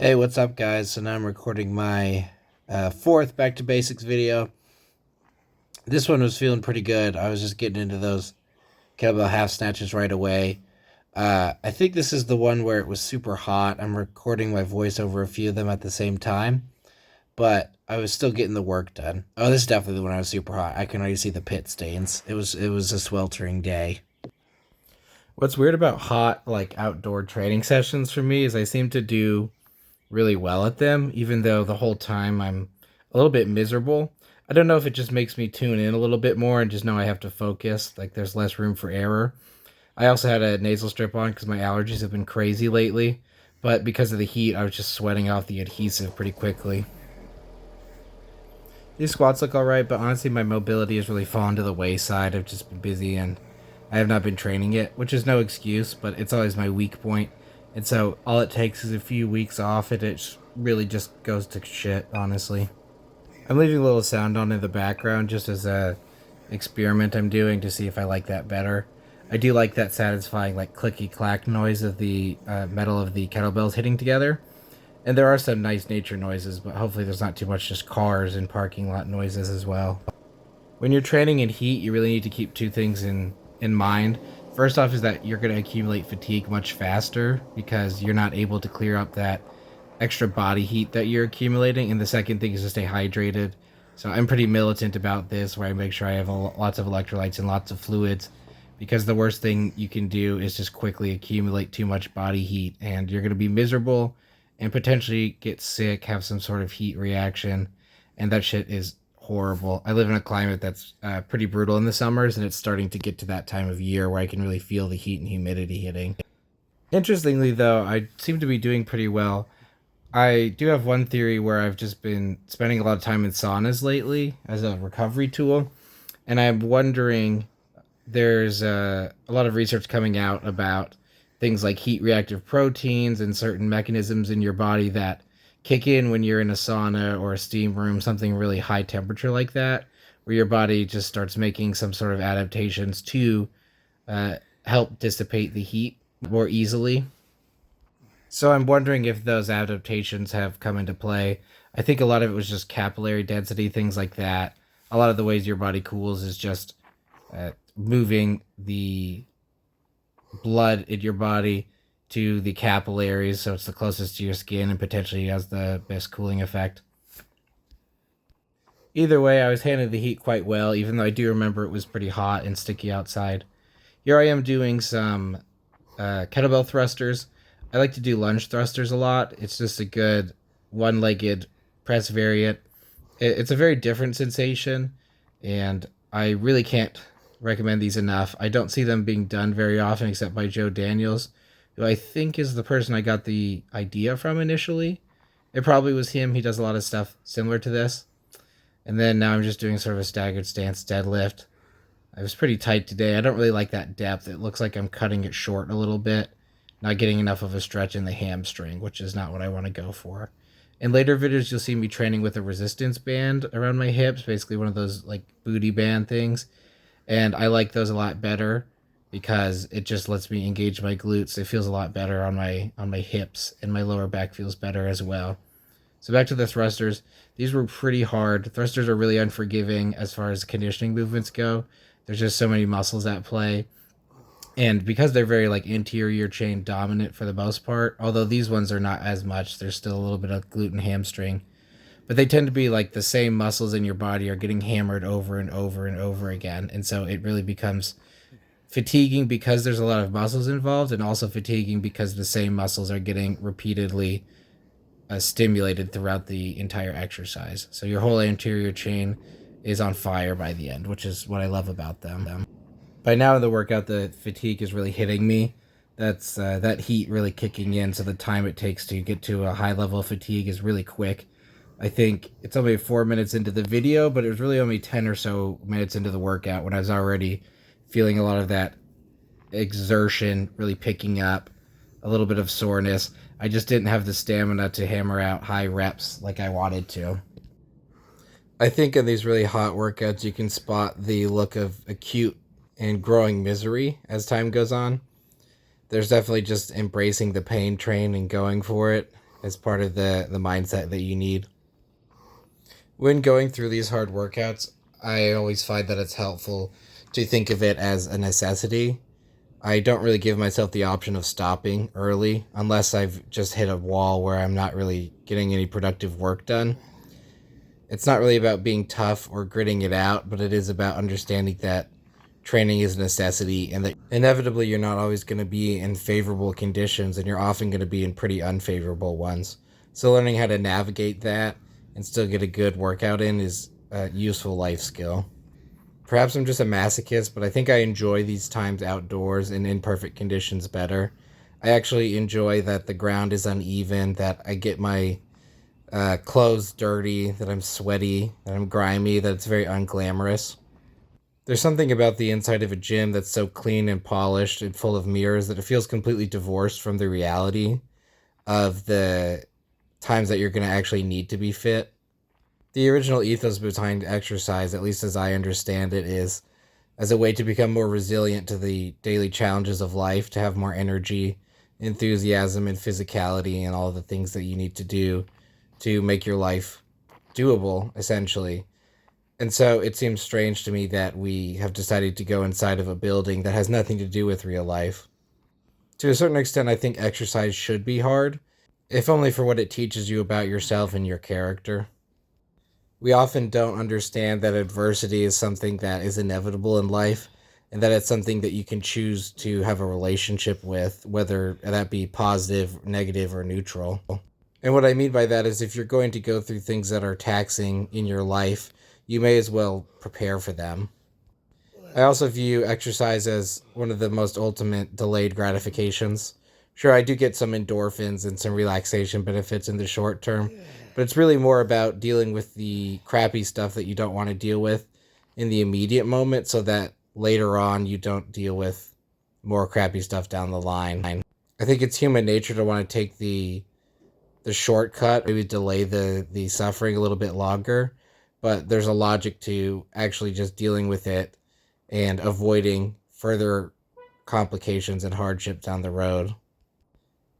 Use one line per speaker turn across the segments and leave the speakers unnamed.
Hey, what's up, guys? So now I'm recording my fourth Back to Basics video. This one was feeling pretty good. I was just getting into those kettlebell half snatches right away. I think this is the one where it was super hot. I'm recording my voice over a few of them at the same time, but I was still getting the work done. Oh, this is definitely the one I was super hot. I can already see the pit stains. It was a sweltering day.
What's weird about hot, like outdoor training sessions for me is I seem to do really well at them, even though the whole time I'm a little bit miserable. I don't know if it just makes me tune in a little bit more and just know I have to focus, like there's less room for error. I also had a nasal strip on because my allergies have been crazy lately, but because of the heat, I was just sweating off the adhesive pretty quickly. These squats look alright, but honestly, my mobility has really fallen to the wayside. I've just been busy and I have not been training it, which is no excuse, but it's always my weak point. And so all it takes is a few weeks off, and it really just goes to shit, honestly. I'm leaving a little sound on in the background just as a experiment I'm doing to see if I like that better. I do like that satisfying, like clicky clack noise of the metal of the kettlebells hitting together. And there are some nice nature noises, but hopefully there's not too much just cars and parking lot noises as well. When you're training in heat, you really need to keep two things in mind. First off is that you're going to accumulate fatigue much faster because you're not able to clear up that extra body heat that you're accumulating, and the second thing is to stay hydrated. So I'm pretty militant about this, where I make sure I have lots of electrolytes and lots of fluids, because the worst thing you can do is just quickly accumulate too much body heat, and you're going to be miserable and potentially get sick, have some sort of heat reaction, and that shit is horrible. I live in a climate that's pretty brutal in the summers, and it's starting to get to that time of year where I can really feel the heat and humidity hitting. Interestingly, though, I seem to be doing pretty well. I do have one theory where I've just been spending a lot of time in saunas lately as a recovery tool, and I'm wondering, there's a lot of research coming out about things like heat reactive proteins and certain mechanisms in your body that kick in when you're in a sauna or a steam room, something really high temperature like that, where your body just starts making some sort of adaptations to uh, help dissipate the heat more easily. So I'm wondering if those adaptations have come into play. I think a lot of it was just capillary density, things like that. A lot of the ways your body cools is just moving the blood in your body to the capillaries, so it's the closest to your skin and potentially has the best cooling effect. Either way, I was handling the heat quite well, even though I do remember it was pretty hot and sticky outside. Here I am doing some kettlebell thrusters. I like to do lunge thrusters a lot. It's just a good one-legged press variant. It's a very different sensation, and I really can't recommend these enough. I don't see them being done very often except by Joe Daniels, who I think is the person I got the idea from initially. It probably was him. He does a lot of stuff similar to this. And then now I'm just doing sort of a staggered stance deadlift. I was pretty tight today. I don't really like that depth. It looks like I'm cutting it short a little bit, not getting enough of a stretch in the hamstring, which is not what I want to go for. In later videos, you'll see me training with a resistance band around my hips, basically one of those like booty band things. And I like those a lot better because it just lets me engage my glutes. It feels a lot better on my hips, and my lower back feels better as well. So back to the thrusters. These were pretty hard. Thrusters are really unforgiving as far as conditioning movements go. There's just so many muscles at play. And because they're very like interior chain dominant for the most part, although these ones are not as much, there's still a little bit of glute and hamstring. But they tend to be like the same muscles in your body are getting hammered over and over and over again. And so it really becomes fatiguing because there's a lot of muscles involved, and also fatiguing because the same muscles are getting repeatedly stimulated throughout the entire exercise. So your whole anterior chain is on fire by the end, which is what I love about them. By now in the workout, the fatigue is really hitting me. That's that heat really kicking in, so the time it takes to get to a high level of fatigue is really quick. I think it's only 4 minutes into the video, but it was really only 10 or so minutes into the workout when I was already feeling a lot of that exertion really picking up, a little bit of soreness. I just didn't have the stamina to hammer out high reps like I wanted to. I think in these really hot workouts, you can spot the look of acute and growing misery as time goes on. There's definitely just embracing the pain train and going for it. as part of the mindset that you need. When going through these hard workouts, I always find that it's helpful to think of it as a necessity. I don't really give myself the option of stopping early unless I've just hit a wall where I'm not really getting any productive work done. It's not really about being tough or gritting it out, but it is about understanding that training is a necessity and that inevitably you're not always going to be in favorable conditions and you're often going to be in pretty unfavorable ones. So learning how to navigate that and still get a good workout in is a useful life skill. Perhaps I'm just a masochist, but I think I enjoy these times outdoors in imperfect conditions better. I actually enjoy that the ground is uneven, that I get my clothes dirty, that I'm sweaty, that I'm grimy, that it's very unglamorous. There's something about the inside of a gym that's so clean and polished and full of mirrors that it feels completely divorced from the reality of the times that you're going to actually need to be fit. The original ethos behind exercise, at least as I understand it, is as a way to become more resilient to the daily challenges of life, to have more energy, enthusiasm, and physicality, and all the things that you need to do to make your life doable, essentially. And so it seems strange to me that we have decided to go inside of a building that has nothing to do with real life. To a certain extent, I think exercise should be hard, if only for what it teaches you about yourself and your character. We often don't understand that adversity is something that is inevitable in life and that it's something that you can choose to have a relationship with, whether that be positive, negative, or neutral. And what I mean by that is if you're going to go through things that are taxing in your life, you may as well prepare for them. I also view exercise as one of the most ultimate delayed gratifications. Sure, I do get some endorphins and some relaxation benefits in the short term, but it's really more about dealing with the crappy stuff that you don't want to deal with in the immediate moment so that later on you don't deal with more crappy stuff down the line. I think it's human nature to want to take the shortcut, maybe delay the suffering a little bit longer, but there's a logic to actually just dealing with it and avoiding further complications and hardship down the road.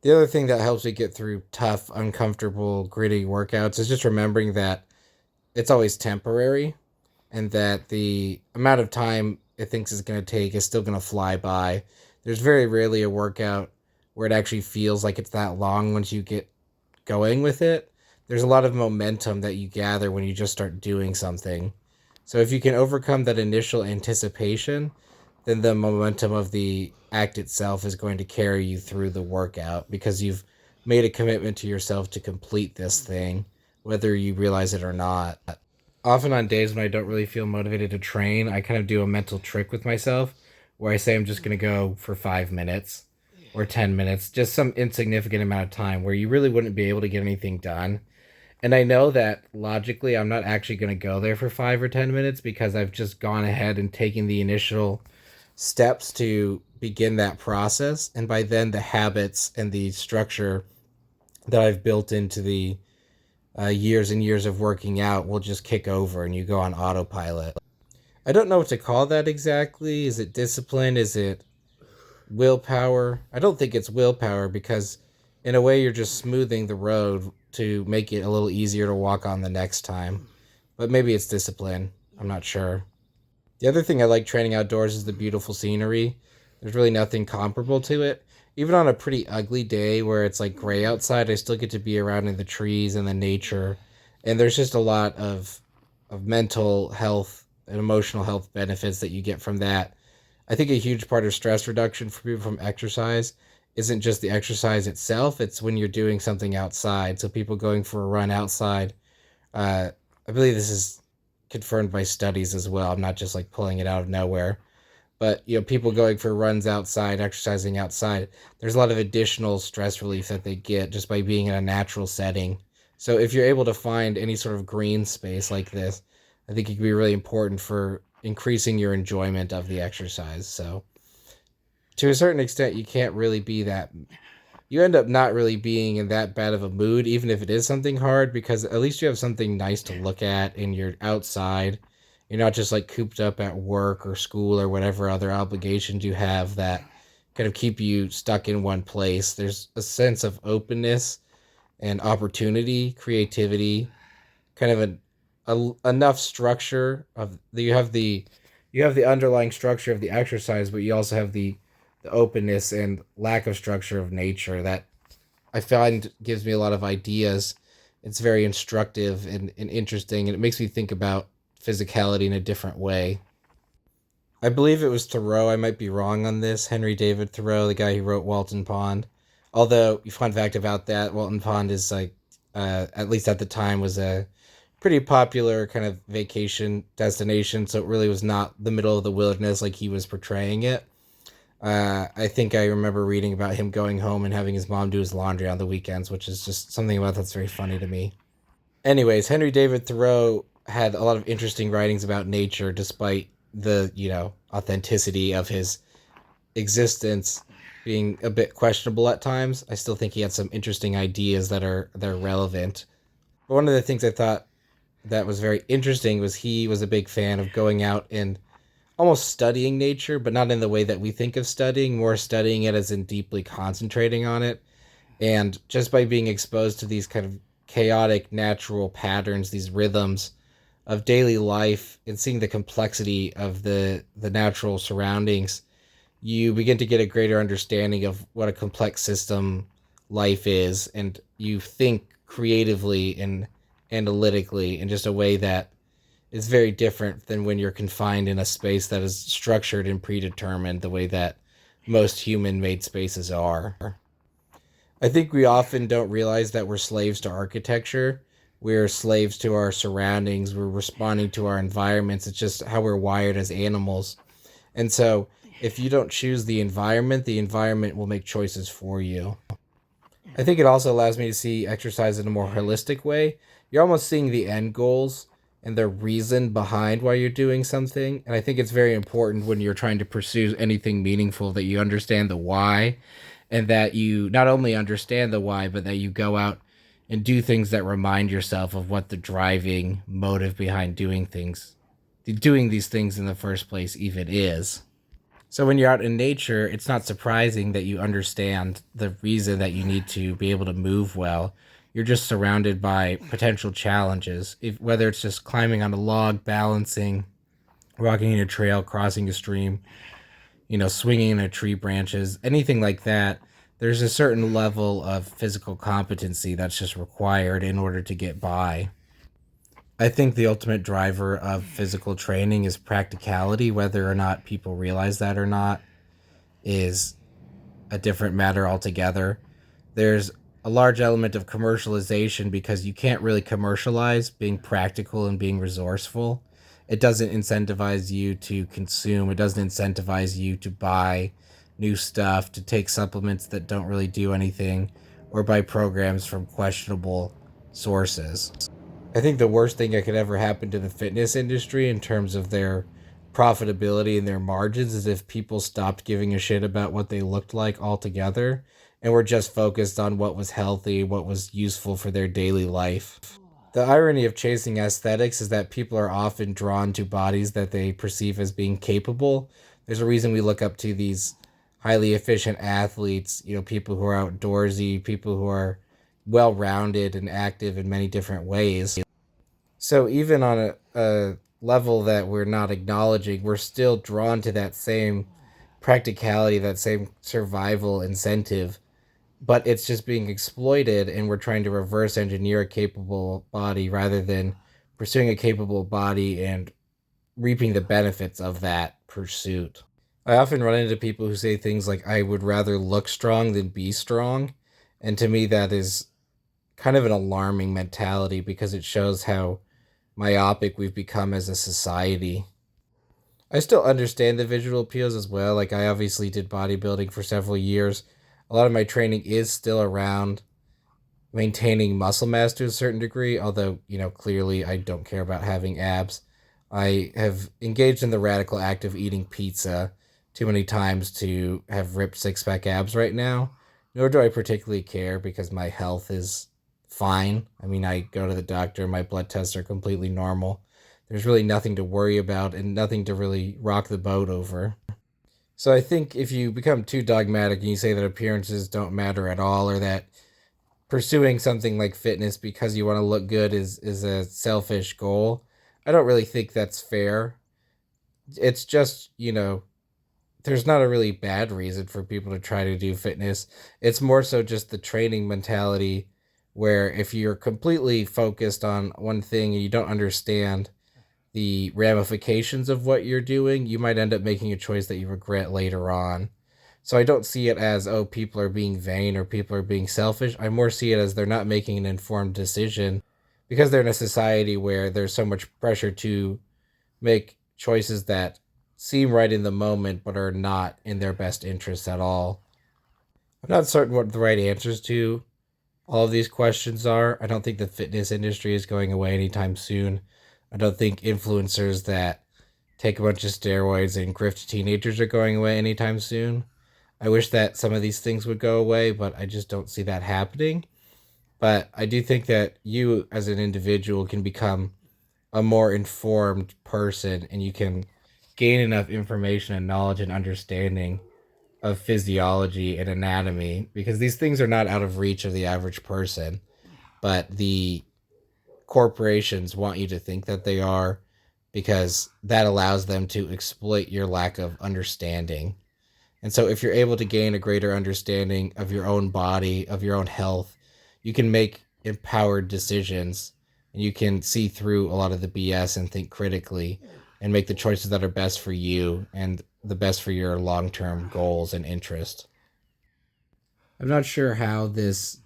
The other thing that helps me get through tough, uncomfortable, gritty workouts is just remembering that it's always temporary and that the amount of time it thinks it's going to take is still going to fly by. There's very rarely a workout where it actually feels like it's that long once you get going with it. There's a lot of momentum that you gather when you just start doing something. So if you can overcome that initial anticipation, then the momentum of the act itself is going to carry you through the workout because you've made a commitment to yourself to complete this thing, whether you realize it or not. Often on days when I don't really feel motivated to train, I kind of do a mental trick with myself where I say I'm just going to go for 5 minutes or 10 minutes, just some insignificant amount of time where you really wouldn't be able to get anything done. And I know that logically I'm not actually going to go there for 5 or 10 minutes because I've just gone ahead and taken the initial steps to begin that process. And by then, the habits and the structure that I've built into the years and years of working out will just kick over and you go on autopilot. I don't know what to call that exactly. Is it discipline? Is it willpower? I don't think it's willpower because in a way you're just smoothing the road to make it a little easier to walk on the next time. But maybe it's discipline. I'm not sure. The other thing I like training outdoors is the beautiful scenery. There's really nothing comparable to it. Even on a pretty ugly day where it's like gray outside, I still get to be around in the trees and the nature. And there's just a lot of mental health and emotional health benefits that you get from that. I think a huge part of stress reduction for people from exercise isn't just the exercise itself, it's when you're doing something outside. So people going for a run outside, I believe this is confirmed by studies as well. I'm not just like pulling it out of nowhere. But people going for runs outside, exercising outside, there's a lot of additional stress relief that they get just by being in a natural setting. So if you're able to find any sort of green space like this, I think it can be really important for increasing your enjoyment of the exercise. So to a certain extent, you can't really be that. You end up not really being in that bad of a mood, even if it is something hard, because at least you have something nice to look at and you're outside. You're not just like cooped up at work or school or whatever other obligations you have that kind of keep you stuck in one place. There's a sense of openness and opportunity, creativity, kind of enough structure of you have the underlying structure of the exercise, but you also have the openness and lack of structure of nature that I find gives me a lot of ideas. It's very instructive and interesting, and it makes me think about physicality in a different way. I believe it was Thoreau. I might be wrong on this. Henry David Thoreau, the guy who wrote Walton Pond. Although, fun fact about that, Walton Pond is like, at least at the time, was a pretty popular kind of vacation destination. So it really was not the middle of the wilderness like he was portraying it. I think I remember reading about him going home and having his mom do his laundry on the weekends, which is just something about that's very funny to me. Anyways, Henry David Thoreau had a lot of interesting writings about nature, despite the authenticity of his existence being a bit questionable at times. I still think he had some interesting ideas that are relevant. But one of the things I thought that was very interesting was he was a big fan of going out and almost studying nature, but not in the way that we think of studying, more studying it as in deeply concentrating on it. And just by being exposed to these kind of chaotic natural patterns, these rhythms of daily life, and seeing the complexity of the natural surroundings, you begin to get a greater understanding of what a complex system life is, and you think creatively and analytically in just a way that is very different than when you're confined in a space that is structured and predetermined the way that most human made spaces are. I think we often don't realize that we're slaves to architecture. We're slaves to our surroundings. We're responding to our environments. It's just how we're wired as animals. And so, if you don't choose the environment will make choices for you. I think it also allows me to see exercise in a more holistic way. You're almost seeing the end goals and the reason behind why you're doing something. And I think it's very important when you're trying to pursue anything meaningful that you understand the why, and that you not only understand the why, but that you go out and do things that remind yourself of what the driving motive behind doing these things in the first place even is. So when you're out in nature, it's not surprising that you understand the reason that you need to be able to move well. You're just surrounded by potential challenges, whether it's just climbing on a log, balancing, walking in a trail, crossing a stream, swinging in a tree branches, anything like that. There's a certain level of physical competency that's just required in order to get by. I think the ultimate driver of physical training is practicality. Whether or not people realize that or not is a different matter altogether. There's a large element of commercialization because you can't really commercialize being practical and being resourceful. It doesn't incentivize you to consume, it doesn't incentivize you to buy new stuff, to take supplements that don't really do anything, or buy programs from questionable sources. I think the worst thing that could ever happen to the fitness industry in terms of their profitability and their margins is if people stopped giving a shit about what they looked like altogether and were just focused on what was healthy, what was useful for their daily life. The irony of chasing aesthetics is that people are often drawn to bodies that they perceive as being capable. There's a reason we look up to these highly efficient athletes, people who are outdoorsy, people who are well rounded and active in many different ways. So even on a level that we're not acknowledging, we're still drawn to that same practicality, that same survival incentive, but it's just being exploited, and we're trying to reverse engineer a capable body rather than pursuing a capable body and reaping the benefits of that pursuit. I often run into people who say things like, I would rather look strong than be strong. And to me, that is kind of an alarming mentality because it shows how myopic we've become as a society. I still understand the visual appeals as well. Like, I obviously did bodybuilding for several years. A lot of my training is still around maintaining muscle mass to a certain degree, although, clearly I don't care about having abs. I have engaged in the radical act of eating pizza too many times to have ripped six pack abs right now. Nor do I particularly care because my health is fine. I mean, I go to the doctor, my blood tests are completely normal. There's really nothing to worry about and nothing to really rock the boat over. So I think if you become too dogmatic and you say that appearances don't matter at all, or that pursuing something like fitness because you want to look good is a selfish goal. I don't really think that's fair. It's just, there's not a really bad reason for people to try to do fitness. It's more so just the training mentality where if you're completely focused on one thing and you don't understand the ramifications of what you're doing, you might end up making a choice that you regret later on. So I don't see it as, oh, people are being vain or people are being selfish. I more see it as they're not making an informed decision because they're in a society where there's so much pressure to make choices that seem right in the moment but are not in their best interests at all. I'm not certain what the right answers to all of these questions are. I don't think the fitness industry is going away anytime soon. I don't think influencers that take a bunch of steroids and grift teenagers are going away anytime soon. I wish that some of these things would go away, but I just don't see that happening. But I do think that you as an individual can become a more informed person and you can gain enough information and knowledge and understanding of physiology and anatomy because these things are not out of reach of the average person, but the corporations want you to think that they are because that allows them to exploit your lack of understanding. And so, if you're able to gain a greater understanding of your own body, of your own health, you can make empowered decisions and you can see through a lot of the BS and think critically and make the choices that are best for you and the best for your long term goals and interests. I'm not sure how this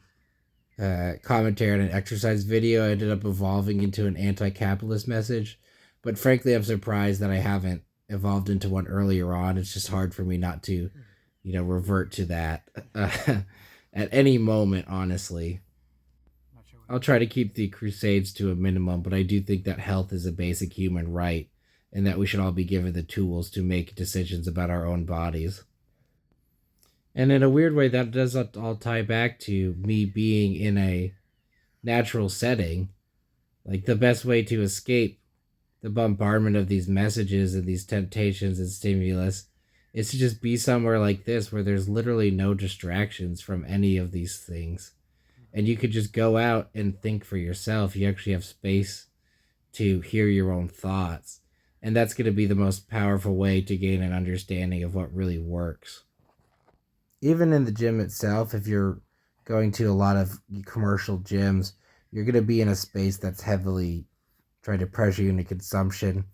commentary on an exercise video ended up evolving into an anti capitalist message, but frankly, I'm surprised that I haven't evolved into one earlier on. It's just hard for me not to, revert to that at any moment, honestly. I'll try to keep the crusades to a minimum, but I do think that health is a basic human right and that we should all be given the tools to make decisions about our own bodies. And in a weird way, that does all tie back to me being in a natural setting. Like the best way to escape the bombardment of these messages and these temptations and stimulus is to just be somewhere like this where there's literally no distractions from any of these things. And you could just go out and think for yourself. You actually have space to hear your own thoughts. And that's going to be the most powerful way to gain an understanding of what really works. Even in the gym itself, if you're going to a lot of commercial gyms, you're going to be in a space that's heavily trying to pressure you into consumption.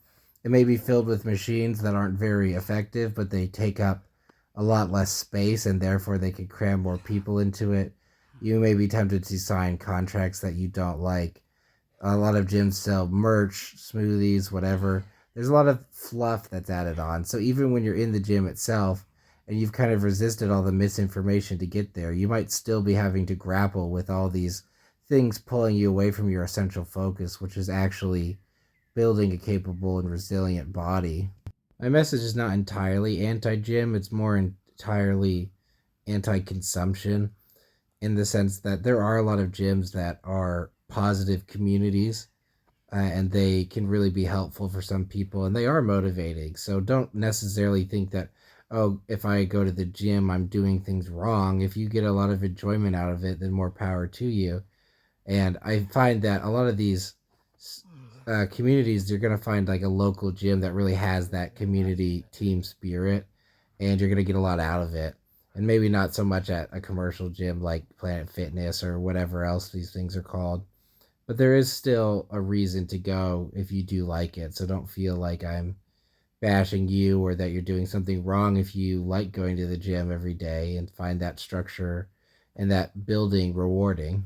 It may be filled with machines that aren't very effective, but they take up a lot less space and therefore they can cram more people into it. You may be tempted to sign contracts that you don't like. A lot of gyms sell merch, smoothies, whatever. There's a lot of fluff that's added on. So even when you're in the gym itself and you've kind of resisted all the misinformation to get there, you might still be having to grapple with all these things pulling you away from your essential focus, which is actually building a capable and resilient body. My message is not entirely anti-gym, it's more entirely anti-consumption in the sense that there are a lot of gyms that are positive communities and they can really be helpful for some people and they are motivating. So don't necessarily think that, oh, if I go to the gym, I'm doing things wrong. If you get a lot of enjoyment out of it, then more power to you. And I find that a lot of these communities, you're going to find like a local gym that really has that community team spirit, and you're going to get a lot out of it. And maybe not so much at a commercial gym like Planet Fitness or whatever else these things are called. But there is still a reason to go if you do like it. So don't feel like I'm bashing you or that you're doing something wrong if you like going to the gym every day and find that structure and that building rewarding.